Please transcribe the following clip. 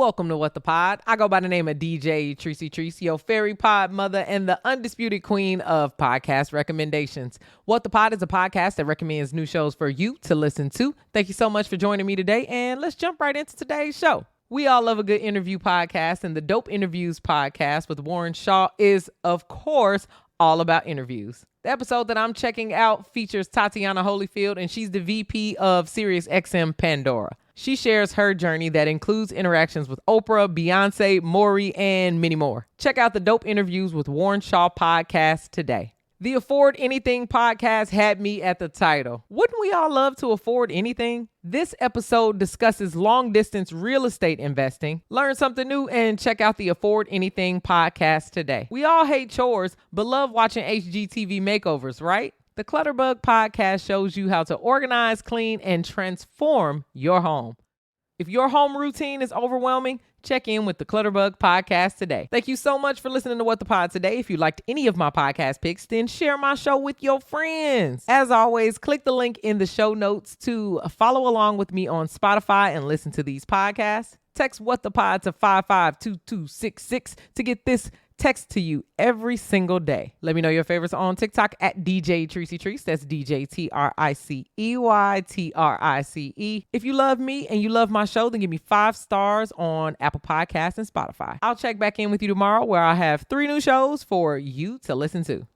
Welcome to What the Pod. I go by the name of DJ Treacy, your fairy pod mother and the undisputed queen of podcast recommendations. What the Pod is a podcast that recommends new shows for you to listen to. Thank you so much for joining me today, and let's jump right into today's show. We all love a good interview podcast, and the Dope Interviews podcast with Warren Shaw is, of course, all about interviews. The episode that I'm checking out features Tatiana Holyfield, and she's the VP of SiriusXM Pandora. She shares her journey that includes interactions with Oprah, Beyonce, Maury, and many more. Check out the Dope Interviews with Warren Shaw podcast today. The Afford Anything podcast had me at the title. Wouldn't we all love to afford anything? This episode discusses long-distance real estate investing. Learn something new and check out the Afford Anything podcast today. We all hate chores, but love watching HGTV makeovers, right? The Clutterbug podcast shows you how to organize, clean, and transform your home. If your home routine is overwhelming, check in with the Clutterbug podcast today. Thank you so much for listening to What the Pod today. If you liked any of my podcast picks, then share my show with your friends. As always, click the link in the show notes to follow along with me on Spotify and listen to these podcasts. Text What the Pod to 552266 to get this text to you every single day. Let me know your favorites on TikTok at DJ Treacy. That's DJ TRICEY. If you love me and you love my show, then give me 5 stars on Apple Podcasts and Spotify. I'll check back in with you tomorrow where I'll have 3 new shows for you to listen to.